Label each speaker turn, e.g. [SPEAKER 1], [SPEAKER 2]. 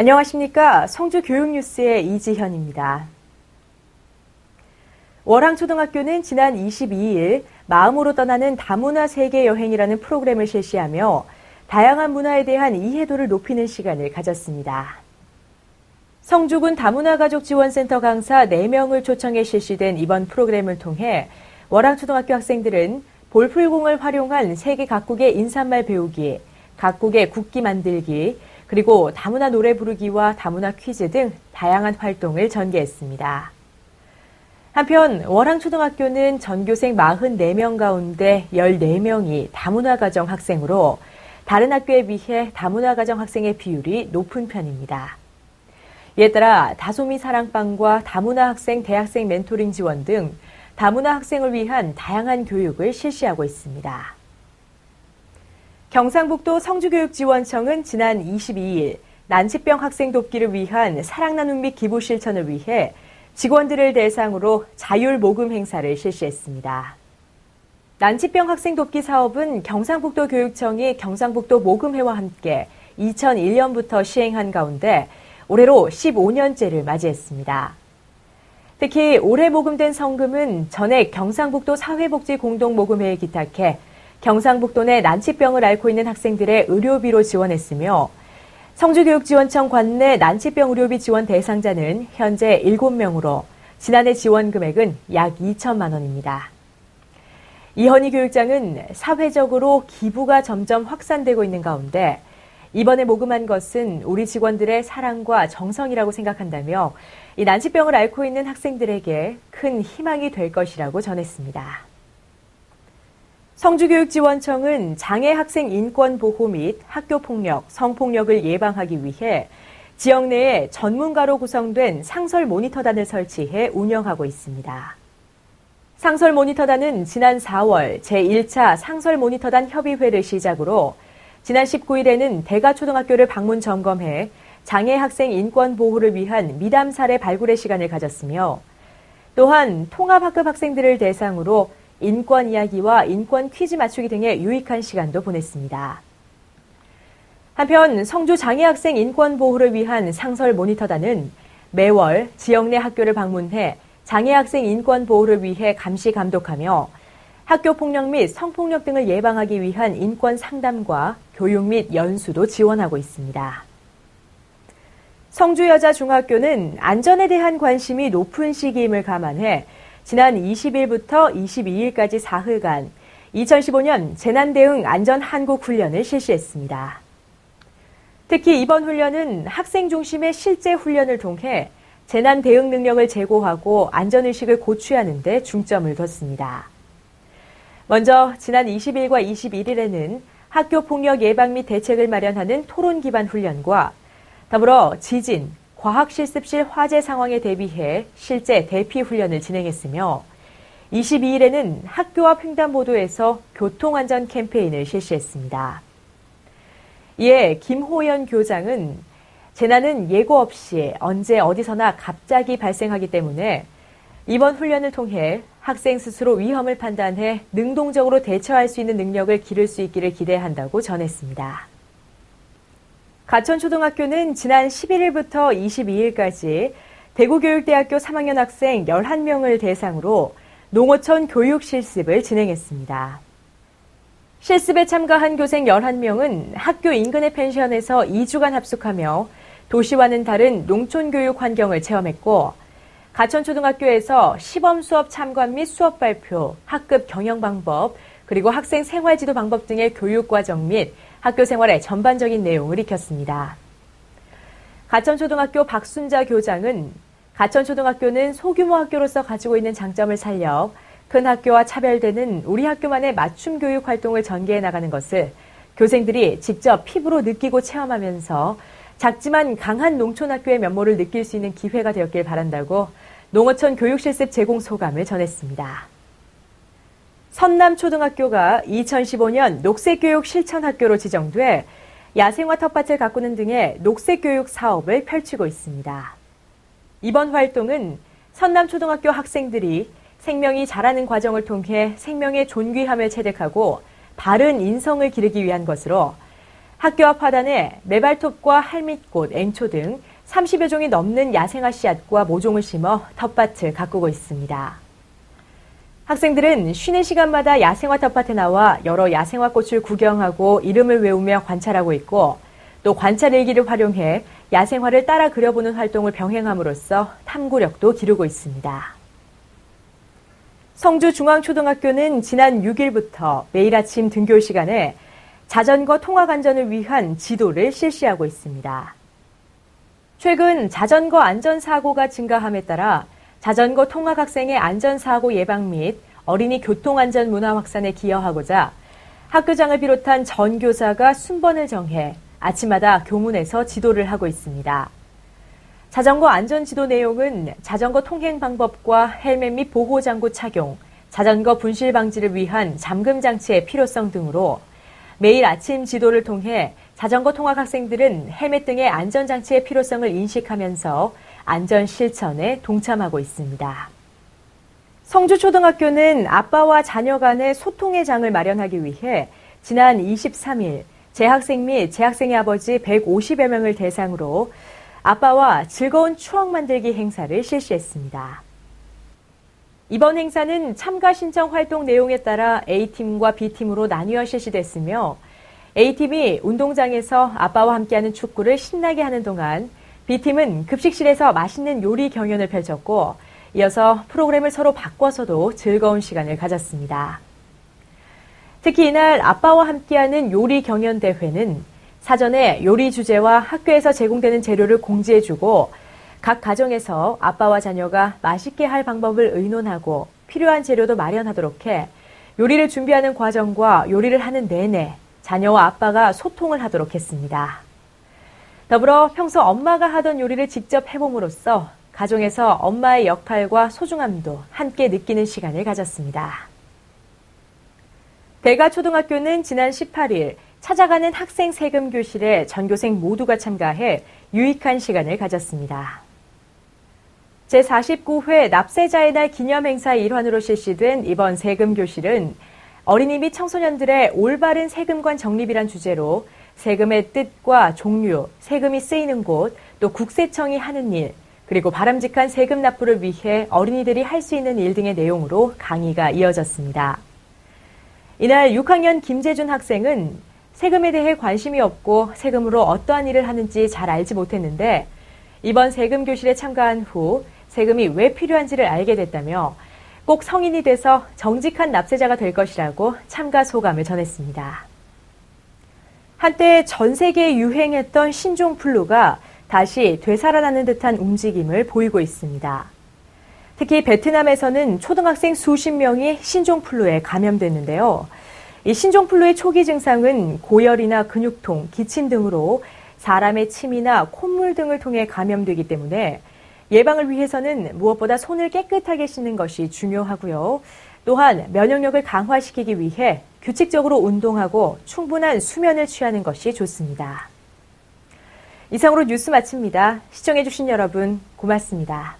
[SPEAKER 1] 안녕하십니까. 성주교육뉴스의 이지현입니다. 월항초등학교는 지난 22일 마음으로 떠나는 다문화 세계여행이라는 프로그램을 실시하며 다양한 문화에 대한 이해도를 높이는 시간을 가졌습니다. 성주군 다문화가족지원센터 강사 4명을 초청해 실시된 이번 프로그램을 통해 월항초등학교 학생들은 볼풀공을 활용한 세계 각국의 인사말 배우기, 각국의 국기 만들기, 그리고 다문화 노래 부르기와 다문화 퀴즈 등 다양한 활동을 전개했습니다. 한편 월항초등학교는 전교생 44명 가운데 14명이 다문화 가정 학생으로 다른 학교에 비해 다문화 가정 학생의 비율이 높은 편입니다. 이에 따라 다소미 사랑방과 다문화 학생 대학생 멘토링 지원 등 다문화 학생을 위한 다양한 교육을 실시하고 있습니다. 경상북도 성주교육지원청은 지난 22일 난치병 학생 돕기를 위한 사랑나눔 및 기부 실천을 위해 직원들을 대상으로 자율 모금 행사를 실시했습니다. 난치병 학생 돕기 사업은 경상북도 교육청이 경상북도 모금회와 함께 2001년부터 시행한 가운데 올해로 15년째를 맞이했습니다. 특히 올해 모금된 성금은 전액 경상북도 사회복지공동모금회에 기탁해 경상북도 내 난치병을 앓고 있는 학생들의 의료비로 지원했으며 성주교육지원청 관내 난치병 의료비 지원 대상자는 현재 7명으로 지난해 지원 금액은 약 2천만 원입니다. 이현희 교육장은 사회적으로 기부가 점점 확산되고 있는 가운데 이번에 모금한 것은 우리 직원들의 사랑과 정성이라고 생각한다며 이 난치병을 앓고 있는 학생들에게 큰 희망이 될 것이라고 전했습니다. 성주교육지원청은 장애 학생 인권 보호 및 학교폭력, 성폭력을 예방하기 위해 지역 내에 전문가로 구성된 상설 모니터단을 설치해 운영하고 있습니다. 상설 모니터단은 지난 4월 제1차 상설 모니터단 협의회를 시작으로 지난 19일에는 대가초등학교를 방문 점검해 장애 학생 인권 보호를 위한 미담 사례 발굴의 시간을 가졌으며 또한 통합학급 학생들을 대상으로 인권 이야기와 인권 퀴즈 맞추기 등의 유익한 시간도 보냈습니다. 한편 성주 장애학생 인권 보호를 위한 상설 모니터단은 매월 지역 내 학교를 방문해 장애학생 인권 보호를 위해 감시 감독하며 학교 폭력 및 성폭력 등을 예방하기 위한 인권 상담과 교육 및 연수도 지원하고 있습니다. 성주여자중학교는 안전에 대한 관심이 높은 시기임을 감안해 지난 20일부터 22일까지 사흘간 2015년 재난대응 안전한국훈련을 실시했습니다. 특히 이번 훈련은 학생 중심의 실제 훈련을 통해 재난대응 능력을 제고하고 안전의식을 고취하는 데 중점을 뒀습니다. 먼저 지난 20일과 21일에는 학교폭력 예방 및 대책을 마련하는 토론 기반 훈련과 더불어 지진, 과학실습실 화재 상황에 대비해 실제 대피 훈련을 진행했으며 22일에는 학교 앞 횡단보도에서 교통안전 캠페인을 실시했습니다. 이에 김호연 교장은 재난은 예고 없이 언제 어디서나 갑자기 발생하기 때문에 이번 훈련을 통해 학생 스스로 위험을 판단해 능동적으로 대처할 수 있는 능력을 기를 수 있기를 기대한다고 전했습니다. 가천초등학교는 지난 11일부터 22일까지 대구교육대학교 3학년 학생 11명을 대상으로 농어촌 교육 실습을 진행했습니다. 실습에 참가한 교생 11명은 학교 인근의 펜션에서 2주간 합숙하며 도시와는 다른 농촌교육 환경을 체험했고 가천초등학교에서 시범 수업 참관 및 수업 발표, 학급 경영 방법, 그리고 학생 생활지도 방법 등의 교육 과정 및 학교 생활의 전반적인 내용을 익혔습니다. 가천초등학교 박순자 교장은 가천초등학교는 소규모 학교로서 가지고 있는 장점을 살려 큰 학교와 차별되는 우리 학교만의 맞춤 교육 활동을 전개해 나가는 것을 교생들이 직접 피부로 느끼고 체험하면서 작지만 강한 농촌학교의 면모를 느낄 수 있는 기회가 되었길 바란다고 농어촌 교육실습 제공 소감을 전했습니다. 선남초등학교가 2015년 녹색교육 실천학교로 지정돼 야생화 텃밭을 가꾸는 등의 녹색교육 사업을 펼치고 있습니다. 이번 활동은 선남초등학교 학생들이 생명이 자라는 과정을 통해 생명의 존귀함을 체득하고 바른 인성을 기르기 위한 것으로 학교 앞 화단에 메발톱과 할밋꽃, 앵초 등 30여 종이 넘는 야생화 씨앗과 모종을 심어 텃밭을 가꾸고 있습니다. 학생들은 쉬는 시간마다 야생화 텃밭에 나와 여러 야생화 꽃을 구경하고 이름을 외우며 관찰하고 있고 또 관찰 일기를 활용해 야생화를 따라 그려보는 활동을 병행함으로써 탐구력도 기르고 있습니다. 성주중앙초등학교는 지난 6일부터 매일 아침 등교 시간에 자전거 통학 안전을 위한 지도를 실시하고 있습니다. 최근 자전거 안전사고가 증가함에 따라 자전거 통학 학생의 안전사고 예방 및 어린이 교통안전 문화 확산에 기여하고자 학교장을 비롯한 전교사가 순번을 정해 아침마다 교문에서 지도를 하고 있습니다. 자전거 안전지도 내용은 자전거 통행 방법과 헬멧 및 보호장구 착용, 자전거 분실 방지를 위한 잠금 장치의 필요성 등으로 매일 아침 지도를 통해 자전거 통학 학생들은 헬멧 등의 안전장치의 필요성을 인식하면서 안전 실천에 동참하고 있습니다. 성주초등학교는 아빠와 자녀 간의 소통의 장을 마련하기 위해 지난 23일 재학생 및 재학생의 아버지 150여 명을 대상으로 아빠와 즐거운 추억 만들기 행사를 실시했습니다. 이번 행사는 참가 신청 활동 내용에 따라 A팀과 B팀으로 나뉘어 실시됐으며 A팀이 운동장에서 아빠와 함께하는 축구를 신나게 하는 동안 B팀은 급식실에서 맛있는 요리 경연을 펼쳤고 이어서 프로그램을 서로 바꿔서도 즐거운 시간을 가졌습니다. 특히 이날 아빠와 함께하는 요리 경연 대회는 사전에 요리 주제와 학교에서 제공되는 재료를 공지해주고 각 가정에서 아빠와 자녀가 맛있게 할 방법을 의논하고 필요한 재료도 마련하도록 해 요리를 준비하는 과정과 요리를 하는 내내 자녀와 아빠가 소통을 하도록 했습니다. 더불어 평소 엄마가 하던 요리를 직접 해봄으로써 가정에서 엄마의 역할과 소중함도 함께 느끼는 시간을 가졌습니다. 대가초등학교는 지난 18일 찾아가는 학생 세금 교실에 전교생 모두가 참가해 유익한 시간을 가졌습니다. 제49회 납세자의 날 기념 행사의 일환으로 실시된 이번 세금 교실은 어린이 및 청소년들의 올바른 세금관 정립이란 주제로 세금의 뜻과 종류, 세금이 쓰이는 곳, 또 국세청이 하는 일, 그리고 바람직한 세금 납부를 위해 어린이들이 할 수 있는 일 등의 내용으로 강의가 이어졌습니다. 이날 6학년 김재준 학생은 세금에 대해 관심이 없고 세금으로 어떠한 일을 하는지 잘 알지 못했는데 이번 세금 교실에 참가한 후 세금이 왜 필요한지를 알게 됐다며 꼭 성인이 돼서 정직한 납세자가 될 것이라고 참가 소감을 전했습니다. 한때 전 세계에 유행했던 신종플루가 다시 되살아나는 듯한 움직임을 보이고 있습니다. 특히 베트남에서는 초등학생 수십 명이 신종플루에 감염됐는데요. 이 신종플루의 초기 증상은 고열이나 근육통, 기침 등으로 사람의 침이나 콧물 등을 통해 감염되기 때문에 예방을 위해서는 무엇보다 손을 깨끗하게 씻는 것이 중요하고요. 또한 면역력을 강화시키기 위해 규칙적으로 운동하고 충분한 수면을 취하는 것이 좋습니다. 이상으로 뉴스 마칩니다. 시청해주신 여러분 고맙습니다.